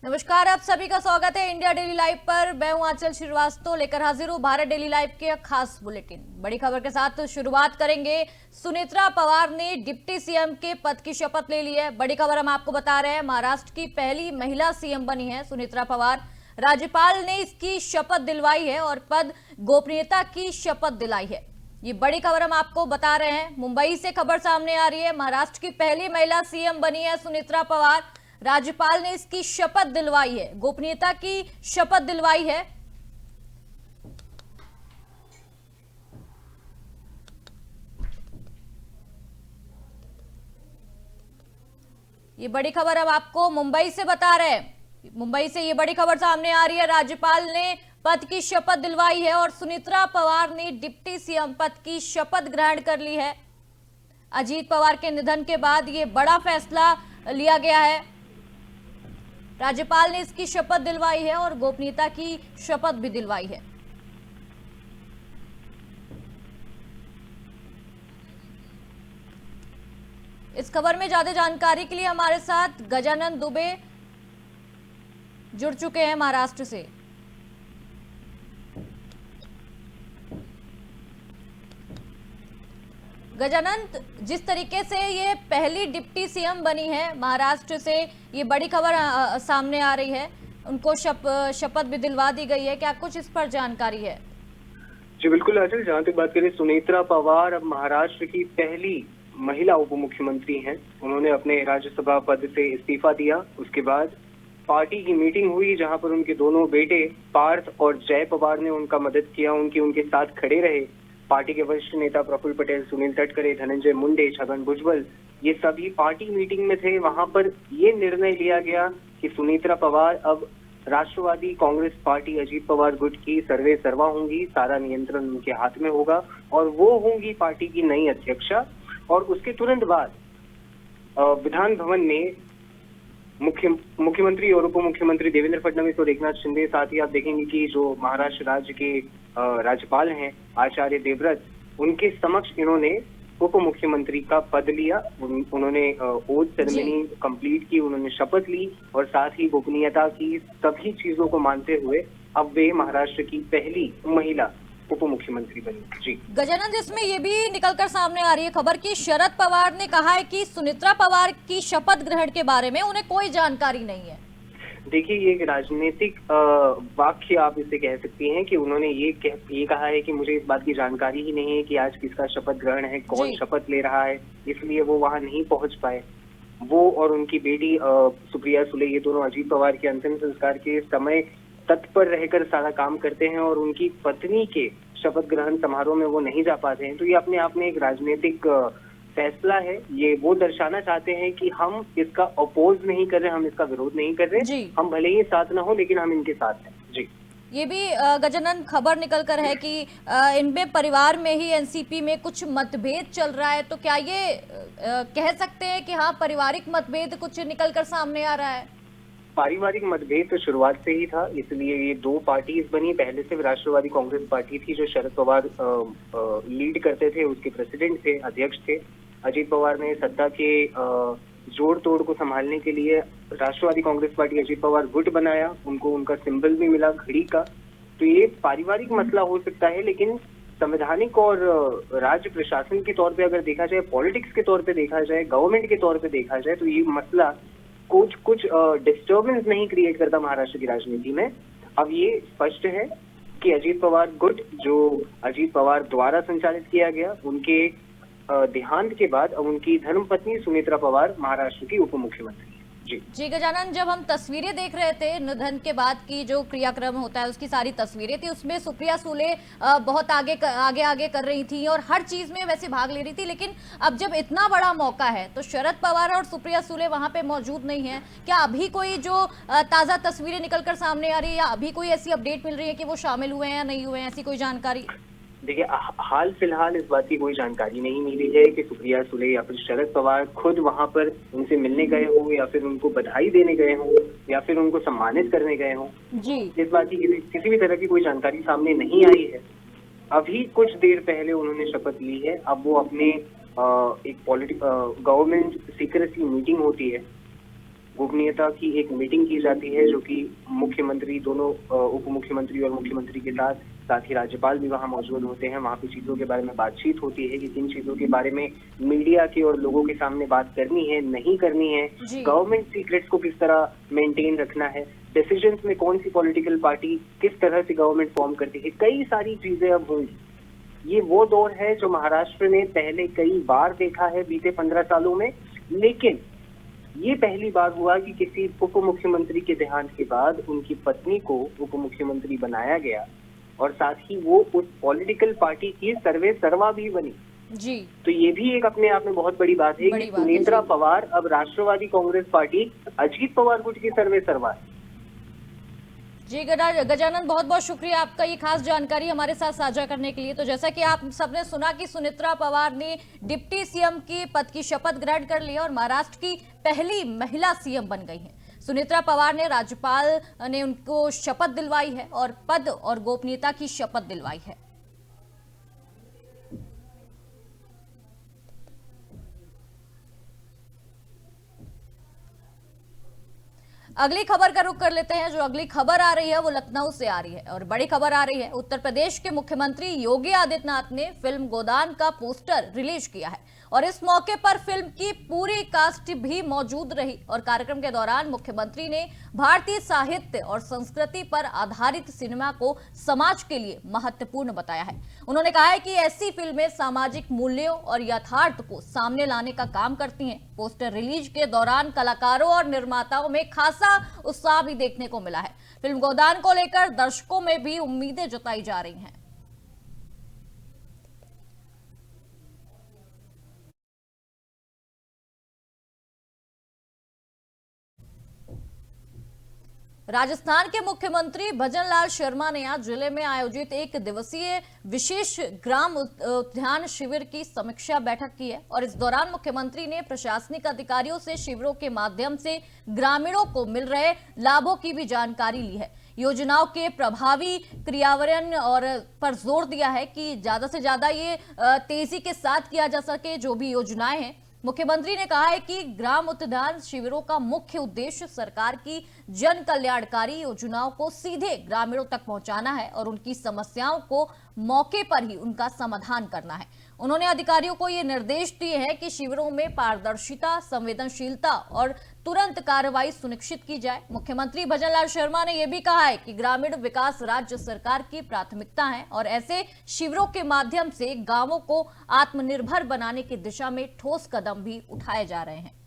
नमस्कार, आप सभी का स्वागत है इंडिया डेली लाइव पर। मैं हूं आंचल श्रीवास्तव, लेकर हाजिर हूं भारत डेली लाइव के खास बुलेटिन। बड़ी खबर के साथ शुरुआत करेंगे। सुनेत्रा पवार ने डिप्टी सीएम के पद की शपथ ले ली है। बड़ी खबर हम आपको बता रहे हैं, महाराष्ट्र की पहली महिला सीएम बनी है सुनेत्रा पवार। राज्यपाल ने इसकी शपथ दिलवाई है और पद गोपनीयता की शपथ दिलाई है। ये बड़ी खबर हम आपको बता रहे हैं। मुंबई से खबर सामने आ रही है, महाराष्ट्र की पहली महिला सीएम बनी है सुनेत्रा पवार। राज्यपाल ने इसकी शपथ दिलवाई है, गोपनीयता की शपथ दिलवाई है। ये बड़ी खबर अब आपको मुंबई से बता रहे हैं। मुंबई से ये बड़ी खबर सामने आ रही है, राज्यपाल ने पद की शपथ दिलवाई है और सुनेत्रा पवार ने डिप्टी सीएम पद की शपथ ग्रहण कर ली है। अजीत पवार के निधन के बाद ये बड़ा फैसला लिया गया है। राज्यपाल ने इसकी शपथ दिलवाई है और गोपनीयता की शपथ भी दिलवाई है। इस खबर में ज्यादा जानकारी के लिए हमारे साथ गजानन दुबे जुड़ चुके हैं महाराष्ट्र से। गजानन, जिस तरीके से ये पहली डिप्टी सीएम बनी है महाराष्ट्र से, ये बड़ी खबर सामने आ रही है, उनको शपथ भी दिलवा दी गई है, क्या कुछ इस पर जानकारी है? जी बिल्कुल आंचल, जहाँ तक बात करें, सुनेत्रा पवार अब महाराष्ट्र की पहली महिला उप मुख्यमंत्री हैं। उन्होंने अपने राज्यसभा पद से इस्तीफा दिया। उसके बाद पार्टी की मीटिंग हुई, जहां पर उनके दोनों बेटे पार्थ और जय पवार ने उनका मदद किया, उनके साथ खड़े रहे। पार्टी के वरिष्ठ नेता प्रफुल्ल पटेल, सुनील तटकरे, धनंजय मुंडे, छगन भुजबल, ये सभी पार्टी मीटिंग में थे। वहां पर ये निर्णय लिया गया कि सुनेत्रा पवार अब राष्ट्रवादी कांग्रेस पार्टी अजीत पवार गुट की सर्वे सर्वा होंगी, सारा नियंत्रण उनके हाथ में होगा और वो होंगी पार्टी की नई अध्यक्षा। और उसके तुरंत बाद विधान भवन ने मुख्यमंत्री और उप मुख्यमंत्री देवेंद्र फडणवीस और एकनाथ शिंदे, साथ ही आप देखेंगे कि जो महाराष्ट्र राज्य के राज्यपाल हैं आचार्य देवव्रत, उनके समक्ष इन्होंने उप मुख्यमंत्री का पद लिया। उन्होंने ओथ सेरेमनी कंप्लीट की, उन्होंने शपथ ली और साथ ही गोपनीयता की सभी चीजों को मानते हुए अब वे महाराष्ट्र की पहली महिला उप मुख्यमंत्री बनी। जी गजानंद, जिसमें ये भी निकलकर सामने आ रही है खबर कि शरद पवार ने कहा है कि सुनेत्रा पवार की शपथ ग्रहण के बारे में उन्हें कोई जानकारी नहीं है। देखिए, ये एक राजनीतिक वाक्य आप इसे कह सकती हैं कि उन्होंने ये कहा है कि मुझे इस बात की जानकारी ही नहीं है कि आज किसका शपथ ग्रहण है, कौन शपथ ले रहा है, इसलिए वो वहां नहीं पहुंच पाए। वो और उनकी बेटी सुप्रिया सुले, ये दोनों अजीत पवार के अंतिम संस्कार के समय तत्पर रहकर सारा काम करते हैं और उनकी पत्नी के शपथ ग्रहण समारोह में वो नहीं जा पाते हैं। तो ये अपने आप में एक राजनीतिक फैसला है। ये वो दर्शाना चाहते हैं कि हम इसका अपोज नहीं कर रहे, हम इसका विरोध नहीं कर रहे, हम भले ही साथ ना हो लेकिन हम इनके साथ हैं। जी, ये भी गजानन खबर निकल कर है कि इनमें परिवार में ही एनसीपी में कुछ मतभेद चल रहा है। तो क्या ये कह सकते हैं कि हाँ, पारिवारिक मतभेद कुछ निकल कर सामने आ रहा है? पारिवारिक मतभेद तो शुरुआत से ही था, इसलिए ये दो पार्टीज बनी। पहले से राष्ट्रवादी कांग्रेस पार्टी थी जो शरद पवार लीड करते थे, उसके प्रेसिडेंट थे, अध्यक्ष थे। अजीत पवार ने सत्ता के जोड़ तोड़ को संभालने के लिए राष्ट्रवादी कांग्रेस पार्टी अजीत पवार गुट बनाया, उनको उनका सिंबल भी मिला घड़ी का। तो ये पारिवारिक मसला हो सकता है, लेकिन संवैधानिक और राज्य प्रशासन के तौर पे अगर देखा जाए, पॉलिटिक्स के तौर पे देखा जाए, गवर्नमेंट के तौर पे देखा जाए, तो ये मसला कुछ डिस्टर्बेंस नहीं क्रिएट करता महाराष्ट्र की राजनीति में। अब ये स्पष्ट है कि अजीत पवार गुट, जो अजीत पवार द्वारा संचालित किया गया, उनके देहांत के बाद अब उनकी धर्मपत्नी सुनेत्रा पवार महाराष्ट्र की उप मुख्यमंत्री। जी गजानन, जब हम तस्वीरें देख रहे थे निधन के बाद की, जो क्रियाक्रम होता है उसकी सारी तस्वीरें थी, उसमें सुप्रिया सुले बहुत आगे कर रही थी और हर चीज में वैसे भाग ले रही थी। लेकिन अब जब इतना बड़ा मौका है तो शरद पवार और सुप्रिया सुले वहां पे मौजूद नहीं है। क्या अभी कोई जो ताजा तस्वीरें निकलकर सामने आ रही है या अभी कोई ऐसी अपडेट मिल रही है कि वो शामिल हुए हैं या नहीं हुए हैं, ऐसी कोई जानकारी? देखिए, हाल फिलहाल इस बात की कोई जानकारी नहीं मिली है कि सुप्रिया सुले या फिर शरद पवार खुद वहां पर उनसे मिलने गए हो या फिर उनको बधाई देने गए हो या फिर उनको सम्मानित करने गए हो। जी, इस बात की किसी भी तरह की कोई जानकारी सामने नहीं आई है। अभी कुछ देर पहले उन्होंने शपथ ली है। अब वो अपने एक गवर्नमेंट सीक्रेसी मीटिंग होती है गोपनीयता की एक मीटिंग की जाती है, जो कि मुख्यमंत्री, दोनों उप मुख्यमंत्री और मुख्यमंत्री के साथ ही राज्यपाल भी वहां मौजूद होते हैं। वहां पे चीजों के बारे में बातचीत होती है कि किन चीजों के बारे में मीडिया के और लोगों के सामने बात करनी है, नहीं करनी है, जी। गवर्नमेंट सीक्रेट्स को किस तरह मेंटेन रखना है, डिसीजंस में कौन सी पॉलिटिकल पार्टी किस तरह से गवर्नमेंट फॉर्म करती है, कई सारी चीजें अब होंगी। ये वो दौर है जो महाराष्ट्र ने पहले कई बार देखा है बीते 15 सालों में, लेकिन ये पहली बार हुआ कि किसी उप मुख्यमंत्री के देहांत के बाद उनकी पत्नी को उप मुख्यमंत्री बनाया गया और साथ ही वो उस पॉलिटिकल पार्टी की सर्वे सर्वा भी बनी। जी। तो ये भी एक अपने आप में बहुत बड़ी बात है कि सुनेत्रा पवार अब राष्ट्रवादी कांग्रेस पार्टी अजीत पवार गुट की सर्वे सर्वा है। जी गजानन, बहुत बहुत शुक्रिया आपका ये खास जानकारी हमारे साथ साझा करने के लिए। तो जैसा कि आप सबने सुना कि सुनेत्रा पवार ने डिप्टी सीएम की पद की शपथ ग्रहण कर ली और महाराष्ट्र की पहली महिला सीएम बन गई हैं। सुनेत्रा पवार ने राज्यपाल ने उनको शपथ दिलवाई है और पद और गोपनीयता की शपथ दिलवाई है। अगली खबर का रुख कर लेते हैं। जो अगली खबर आ रही है वो लखनऊ से आ रही है और बड़ी खबर आ रही है। उत्तर प्रदेश के मुख्यमंत्री योगी आदित्यनाथ ने फिल्म गोदान का पोस्टर रिलीज किया है और इस मौके पर फिल्म की पूरी कास्ट भी मौजूद रही और कार्यक्रम के दौरान मुख्यमंत्री ने भारतीय साहित्य और संस्कृति पर आधारित सिनेमा को समाज के लिए महत्वपूर्ण बताया है। उन्होंने कहा है कि ऐसी फिल्में सामाजिक मूल्यों और यथार्थ को सामने लाने का काम करती हैं। पोस्टर रिलीज के दौरान कलाकारों और निर्माताओं में खासा उत्साह भी देखने को मिला है। फिल्म गोदान को लेकर दर्शकों में भी उम्मीदें जताई जा रही हैं। राजस्थान के मुख्यमंत्री भजन लाल शर्मा ने आज जिले में आयोजित एक दिवसीय विशेष ग्राम उद्यान शिविर की समीक्षा बैठक की है और इस दौरान मुख्यमंत्री ने प्रशासनिक अधिकारियों से शिविरों के माध्यम से ग्रामीणों को मिल रहे लाभों की भी जानकारी ली है। योजनाओं के प्रभावी क्रियान्वयन और पर जोर दिया है कि ज्यादा से ज्यादा ये तेजी के साथ किया जा सके जो भी योजनाएं हैं। मुख्यमंत्री ने कहा है कि ग्राम उद्यान शिविरों का मुख्य उद्देश्य सरकार की जन कल्याणकारी योजनाओं को सीधे ग्रामीणों तक पहुंचाना है और उनकी समस्याओं को मौके पर ही उनका समाधान करना है। उन्होंने अधिकारियों को ये निर्देश दिए हैं कि शिविरों में पारदर्शिता, संवेदनशीलता और तुरंत कार्रवाई सुनिश्चित की जाए। मुख्यमंत्री भजन लाल शर्मा ने यह भी कहा है कि ग्रामीण विकास राज्य सरकार की प्राथमिकता है और ऐसे शिविरों के माध्यम से गांवों को आत्मनिर्भर बनाने की दिशा में ठोस कदम भी उठाए जा रहे हैं।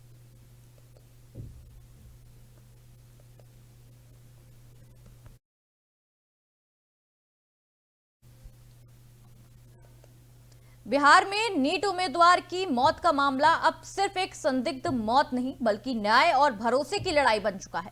बिहार में नीट उम्मीदवार की मौत का मामला अब सिर्फ एक संदिग्ध मौत नहीं बल्कि न्याय और भरोसे की लड़ाई बन चुका है।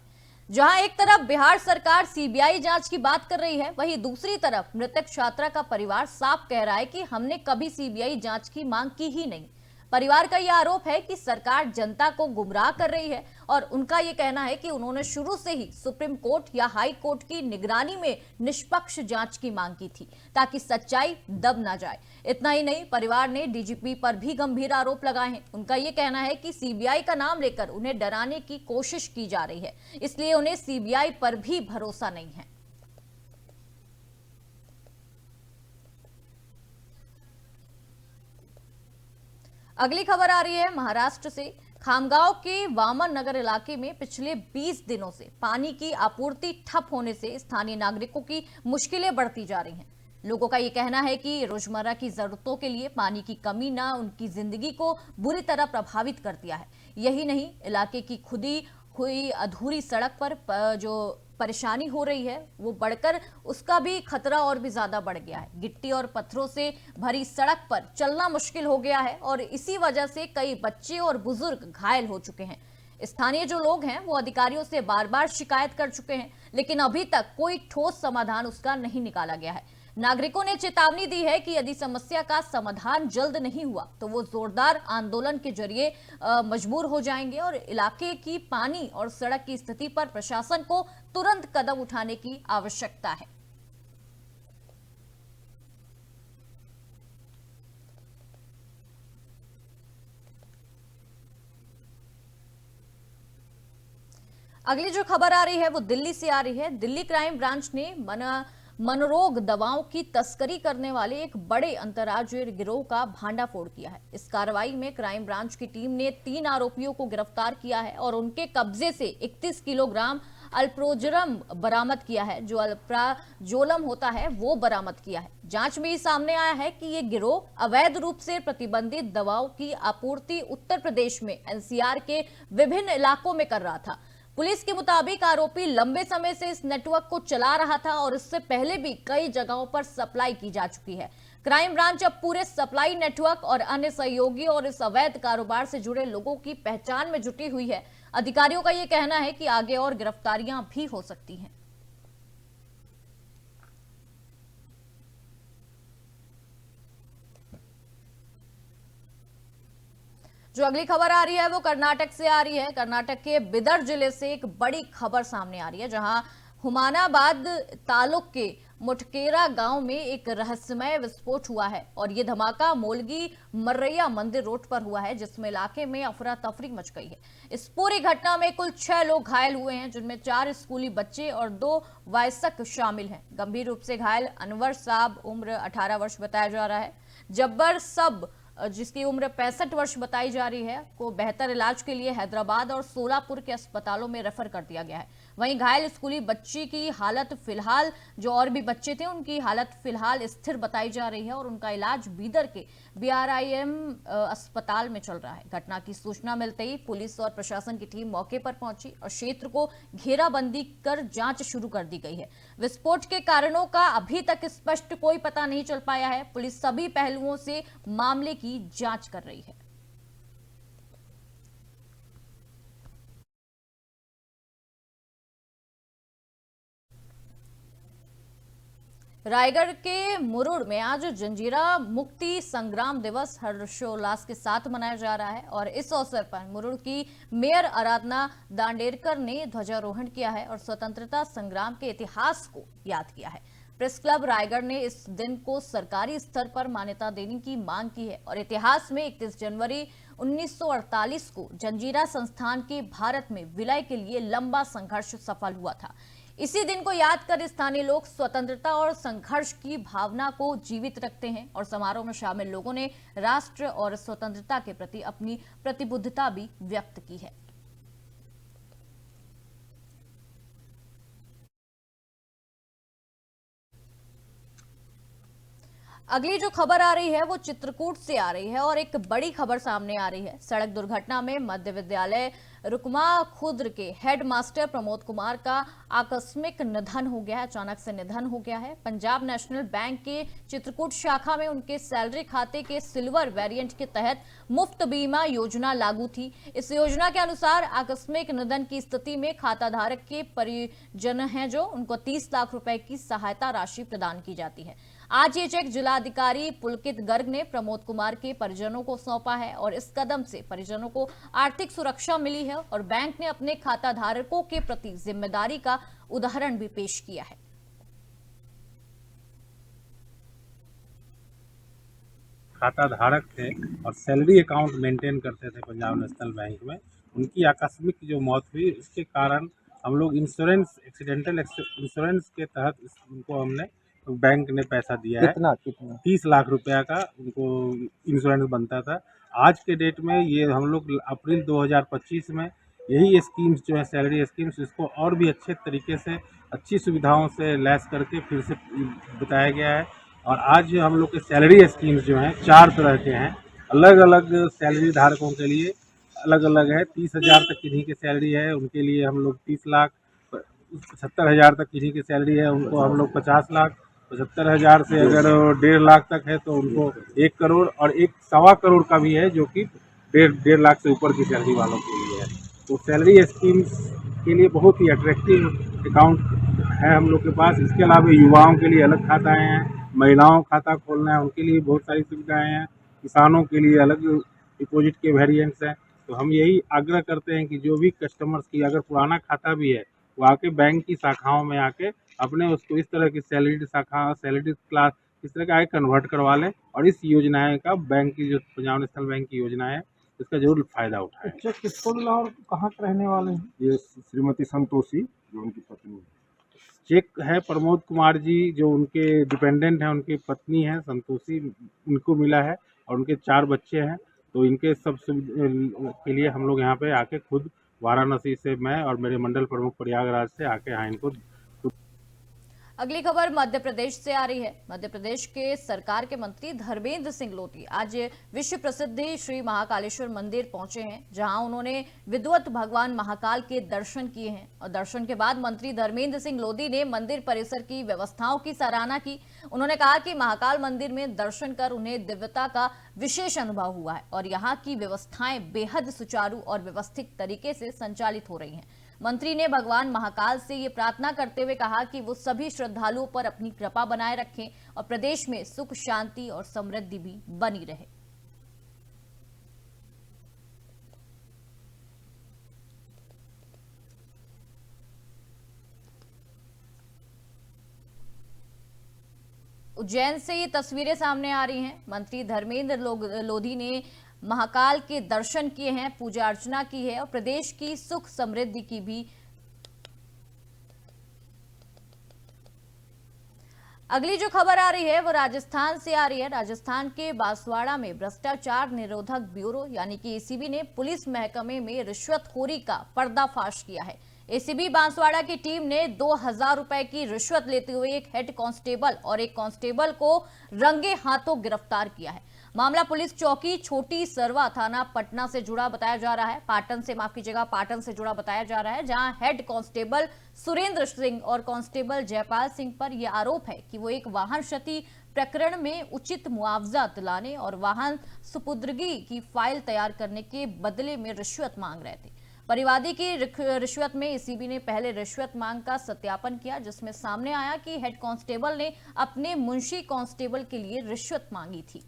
जहां एक तरफ बिहार सरकार सीबीआई जांच की बात कर रही है, वहीं दूसरी तरफ मृतक छात्रा का परिवार साफ कह रहा है कि हमने कभी सीबीआई जांच की मांग की ही नहीं। परिवार का यह आरोप है कि सरकार जनता को गुमराह कर रही है और उनका यह कहना है कि उन्होंने शुरू से ही सुप्रीम कोर्ट या हाई कोर्ट की निगरानी में निष्पक्ष जांच की मांग की थी ताकि सच्चाई दब ना जाए। इतना ही नहीं, परिवार ने डीजीपी पर भी गंभीर आरोप लगाए हैं। उनका यह कहना है कि सीबीआई का नाम लेकर उन्हें डराने की कोशिश की जा रही है, इसलिए उन्हें सीबीआई पर भी भरोसा नहीं है। अगली खबर आ रही है महाराष्ट्र से। खामगांव के वामन नगर इलाके में पिछले 20 दिनों से पानी की आपूर्ति ठप होने से स्थानीय नागरिकों की मुश्किलें बढ़ती जा रही हैं। लोगों का ये कहना है कि रोजमर्रा की जरूरतों के लिए पानी की कमी ना उनकी जिंदगी को बुरी तरह प्रभावित कर दिया है। यही नहीं, इलाके की खुदी हुई अधूरी सड़क पर जो परेशानी हो रही है वो बढ़कर उसका भी खतरा और भी ज्यादा बढ़ गया है। गिट्टी और पत्थरों से भरी सड़क पर चलना मुश्किल हो गया है और इसी वजह से कई बच्चे और बुजुर्ग घायल हो चुके हैं। स्थानीय जो लोग हैं वो अधिकारियों से बार बार शिकायत कर चुके हैं, लेकिन अभी तक कोई ठोस समाधान उसका नहीं निकाला गया है। नागरिकों ने चेतावनी दी है कि यदि समस्या का समाधान जल्द नहीं हुआ तो वो जोरदार आंदोलन के जरिए मजबूर हो जाएंगे और इलाके की पानी और सड़क की स्थिति पर प्रशासन को तुरंत कदम उठाने की आवश्यकता है। अगली जो खबर आ रही है वो दिल्ली से आ रही है। दिल्ली क्राइम ब्रांच ने मनोरोग दवाओं की तस्करी करने वाले एक बड़े अंतर्राज्यीय गिरोह का भांडाफोड़ किया है। इस कार्रवाई में क्राइम ब्रांच की टीम ने 3 आरोपियों को गिरफ्तार किया है और उनके कब्जे से 31 किलोग्राम अल्प्रोजरम बरामद किया है। जो अल्प्राजोलम होता है वो बरामद किया है। जांच में ये सामने आया है कि ये गिरोह अवैध रूप से प्रतिबंधित दवाओं की आपूर्ति उत्तर प्रदेश में एनसीआर के विभिन्न इलाकों में कर रहा था। पुलिस के मुताबिक आरोपी लंबे समय से इस नेटवर्क को चला रहा था और इससे पहले भी कई जगहों पर सप्लाई की जा चुकी है। क्राइम ब्रांच अब पूरे सप्लाई नेटवर्क और अन्य सहयोगी और इस अवैध कारोबार से जुड़े लोगों की पहचान में जुटी हुई है। अधिकारियों का यह कहना है कि आगे और गिरफ्तारियां भी हो सकती हैं। जो अगली खबर आ रही है वो कर्नाटक से आ रही है। कर्नाटक के बिदर जिले से एक बड़ी खबर सामने आ रही है, जहां हुमानाबाद तालुक के मुटकेरा गांव में एक रहस्यमय विस्फोट हुआ है और ये धमाका मोलगी मर्रैया मंदिर रोड पर हुआ है, जिसमें इलाके में अफरा तफरी मच गई है। इस पूरी घटना में कुल 6 लोग घायल हुए हैं, जिनमें 4 स्कूली बच्चे और 2 वयस्क शामिल हैं। गंभीर रूप से घायल अनवर साहब उम्र 18 वर्ष बताया जा रहा है। जब्बर सब जिसकी उम्र 65 वर्ष बताई जा रही है को बेहतर इलाज के लिए हैदराबाद और सोलापुर के अस्पतालों में रेफर कर दिया गया है। वहीं घायल स्कूली बच्ची की हालत फिलहाल, जो और भी बच्चे थे उनकी हालत फिलहाल स्थिर बताई जा रही है और उनका इलाज बीदर के BRIM अस्पताल में चल रहा है। घटना की सूचना मिलते ही पुलिस और प्रशासन की टीम मौके पर पहुंची और क्षेत्र को घेराबंदी कर जांच शुरू कर दी गई है। विस्फोट के कारणों का अभी तक स्पष्ट कोई पता नहीं चल पाया है। पुलिस सभी पहलुओं से मामले की जांच कर रही है। रायगढ़ के मुरुड़ में आज जंजीरा मुक्ति संग्राम दिवस हर्षोल्लास के साथ मनाया जा रहा है और इस अवसर पर मुरुड़ की मेयर आराधना दांडेरकर ने ध्वजारोहण किया है और स्वतंत्रता संग्राम के इतिहास को याद किया है। प्रेस क्लब रायगढ़ ने इस दिन को सरकारी स्तर पर मान्यता देने की मांग की है और इतिहास में 31 जनवरी 1948 को जंजीरा संस्थान के भारत में विलय के लिए लंबा संघर्ष सफल हुआ था। इसी दिन को याद कर स्थानीय लोग स्वतंत्रता और संघर्ष की भावना को जीवित रखते हैं और समारोह में शामिल लोगों ने राष्ट्र और स्वतंत्रता के प्रति अपनी प्रतिबद्धता भी व्यक्त की है। अगली जो खबर आ रही है वो चित्रकूट से आ रही है और एक बड़ी खबर सामने आ रही है। सड़क दुर्घटना में मध्य विद्यालय रुकमा खुर्द के हेडमास्टर प्रमोद कुमार का आकस्मिक निधन हो गया है। अचानक से निधन हो गया है। पंजाब नेशनल बैंक के चित्रकूट शाखा में उनके सैलरी खाते के सिल्वर वेरिएंट के तहत मुफ्त बीमा योजना लागू थी। इस योजना के अनुसार आकस्मिक निधन की स्थिति में खाता धारक के परिजन हैं जो उनको 30 लाख रुपए की सहायता राशि प्रदान की जाती है। आज ये चेक जिलाधिकारी पुलकित गर्ग ने प्रमोद कुमार के परिजनों को सौंपा है और इस कदम से परिजनों को आर्थिक सुरक्षा मिली है और बैंक ने अपने खाता धारकों के प्रति जिम्मेदारी का उदाहरण भी पेश किया है। खाता धारक थे और सैलरी अकाउंट मेंटेन करते थे पंजाब नेशनल बैंक में, उनकी आकस्मिक जो मौत हुई उसके कारण हम लोग इंश्योरेंस, एक्सीडेंटल इंश्योरेंस के तहत उनको हमने बैंक ने पैसा दिया है। कितना 30 लाख रुपया का उनको इंश्योरेंस बनता था। आज के डेट में ये हम लोग अप्रैल 2025 में यही स्कीम्स जो है सैलरी स्कीम्स, इसको और भी अच्छे तरीके से अच्छी सुविधाओं से लैस करके फिर से बताया गया है। और आज हम लोग के सैलरी स्कीम्स जो हैं 4 तरह के हैं, अलग अलग सैलरी धारकों के लिए अलग अलग है। 30,000 तक किन्हीं की सैलरी है उनके लिए हम लोग 30 लाख, 70,000 तक किन्हीं की सैलरी है उनको हम लोग 50 लाख, 75,000 से अगर 1.5 लाख तक है तो उनको 1 करोड़ और 1.25 करोड़ का भी है जो कि 1.5 लाख से ऊपर की सैलरी वालों के लिए है। तो सैलरी स्कीम्स के लिए बहुत ही अट्रैक्टिव अकाउंट है हम लोग के पास। इसके अलावा युवाओं के लिए अलग खाताएँ हैं, महिलाओं खाता खोलना है उनके लिए बहुत सारी सुविधाएँ हैं, किसानों के लिए अलग डिपॉजिट के वेरिएंट्स हैं। तो हम यही आग्रह करते हैं कि जो भी कस्टमर्स की अगर पुराना खाता भी है वो आके बैंक की शाखाओं में आके अपने उसको इस तरह की सैलरी शाखा, सैलरी क्लास इस तरह का आगे कन्वर्ट करवा लें और इस योजनाएं का बैंक की जो पंजाब नेशनल बैंक की योजना है इसका जरूर फायदा उठाएं। चेक किसको मिला और कहाँ के रहने वाले हैं? ये श्रीमती संतोषी जो उनकी पत्नी है। चेक है प्रमोद कुमार जी जो उनके डिपेंडेंट हैं, उनकी पत्नी है संतोषी, उनको मिला है और उनके 4 बच्चे हैं। तो इनके सब के लिए हम लोग यहाँ पे आके खुद वाराणसी से मैं और मेरे मंडल प्रमुख प्रयागराज से आके यहाँ इनको। अगली खबर मध्य प्रदेश से आ रही है। मध्य प्रदेश के सरकार के मंत्री धर्मेंद्र सिंह लोधी आज विश्व प्रसिद्ध श्री महाकालेश्वर मंदिर पहुंचे हैं, जहां उन्होंने विद्वत भगवान महाकाल के दर्शन किए हैं। और दर्शन के बाद मंत्री धर्मेंद्र सिंह लोधी ने मंदिर परिसर की व्यवस्थाओं की सराहना की। उन्होंने कहा कि महाकाल मंदिर में दर्शन कर उन्हें दिव्यता का विशेष अनुभव हुआ है और यहाँ की व्यवस्थाएं बेहद सुचारू और व्यवस्थित तरीके से संचालित हो रही हैं। मंत्री ने भगवान महाकाल से ये प्रार्थना करते हुए कहा कि वो सभी श्रद्धालुओं पर अपनी कृपा बनाए रखें और प्रदेश में सुख शांति और समृद्धि भी बनी रहे। उज्जैन से ये तस्वीरें सामने आ रही हैं। मंत्री धर्मेंद्र लोधी ने महाकाल के दर्शन किए हैं, पूजा अर्चना की है और प्रदेश की सुख समृद्धि की भी। अगली जो खबर आ रही है वो राजस्थान से आ रही है। राजस्थान के बांसवाड़ा में भ्रष्टाचार निरोधक ब्यूरो यानी कि एसीबी ने पुलिस महकमे में रिश्वतखोरी का पर्दाफाश किया है। एसीबी बांसवाड़ा की टीम ने 2000 रुपए की रिश्वत लेते हुए एक हेड कांस्टेबल और एक कांस्टेबल को रंगे हाथों गिरफ्तार किया है। मामला पुलिस चौकी छोटी सरवा थाना पटना से जुड़ा बताया जा रहा है। पाटन से जुड़ा बताया जा रहा है, जहां हेड कांस्टेबल सुरेंद्र सिंह और कांस्टेबल जयपाल सिंह पर यह आरोप है कि वो एक वाहन क्षति प्रकरण में उचित मुआवजा दिलाने और वाहन सुपुर्दगी की फाइल तैयार करने के बदले में रिश्वत मांग रहे थे। परिवादी की रिश्वत में एसीबी ने पहले रिश्वत मांग का सत्यापन किया, जिसमें सामने आया कि हेड कांस्टेबल ने अपने मुंशी कांस्टेबल के लिए रिश्वत मांगी थी।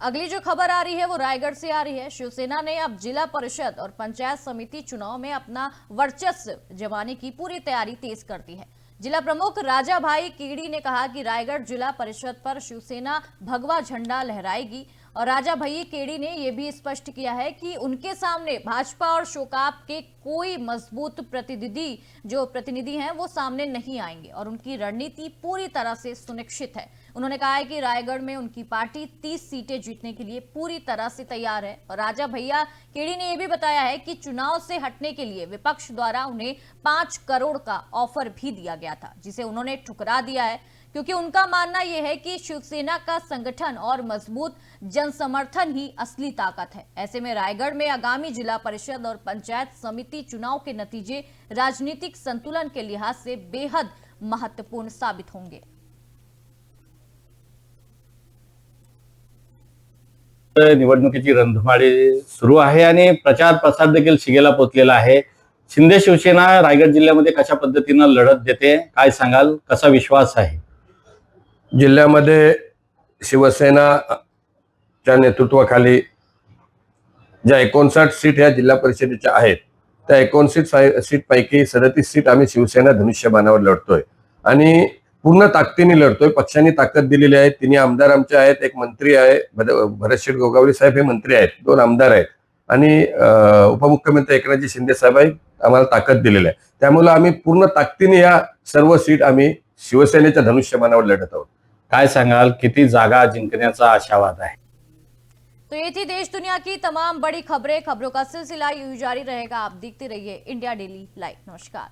अगली जो खबर आ रही है वो रायगढ़ से आ रही है। शिवसेना ने अब जिला परिषद और पंचायत समिति चुनाव में अपना वर्चस्व जमाने की पूरी तैयारी तेज कर दी है। जिला प्रमुख राजा भाई कीड़ी ने कहा कि रायगढ़ जिला परिषद पर शिवसेना भगवा झंडा लहराएगी और राजा भाई केड़ी ने यह भी स्पष्ट किया है कि उनके सामने भाजपा और शोकाप के कोई मजबूत प्रतिनिधि हैं वो सामने नहीं आएंगे और उनकी रणनीति पूरी तरह से सुनिश्चित है। उन्होंने कहा है कि रायगढ़ में उनकी पार्टी 30 सीटें जीतने के लिए पूरी तरह से तैयार है। और राजा भैया केड़ी ने यह भी बताया है कि चुनाव से हटने के लिए विपक्ष द्वारा उन्हें 5 करोड़ का ऑफर भी दिया गया था, जिसे उन्होंने ठुकरा दिया है, क्योंकि उनका मानना यह है कि शिवसेना का संगठन और मजबूत जनसमर्थन ही असली ताकत है। ऐसे में रायगढ़ में आगामी जिला परिषद और पंचायत समिति चुनाव के नतीजे राजनीतिक संतुलन के लिहाज से बेहद महत्वपूर्ण साबित होंगे। निवडणुकीची रणधुमाळी सुरू आहे आणि प्रचार प्रसार देखील शिगेला पोहोचलेला आहे। शिंदे शिवसेना रायगड जिल्ह्यामध्ये कशा पद्धतीने लढत देते, काय सांगाल, कसा विश्वास आहे? जिल्ह्यामध्ये शिवसेनाच्या नेतृत्वाखाली ज्या 59 सीट या जिल्हा परिषदेच्या आहेत त्या 59 सीट पैकी 37 सीट आम्ही शिवसेना धनुष्यबाणावर लढतोय आणि पूर्ण ताकदीने लढतोय। पक्षांनी ताकद दिलेली आहे। 3 आमदार आमचे आहेत, एक मंत्री आहे, भरतशेठ गोगावले साहेब हे मंत्री आहेत, 2 आमदार आहेत आणि उपमुख्यमंत्री एकनाथजी शिंदे साहेब आम्हाला ताकद दिलेली आहे। त्यामुळे आम्ही पूर्ण ताकदीने या सर्व सीट आम्ही शिवसेनेच्या धनुष्यबाणावर लढत आहोत। काय सांगाल, किती जागा जिंकण्याचा आशावाद आहे? तो ये थी देश दुनिया की तमाम बड़ी खबरों का सिलसिला यूं जारी रहेगा। आप देखते रहिए इंडिया डेली लाइव। नमस्कार।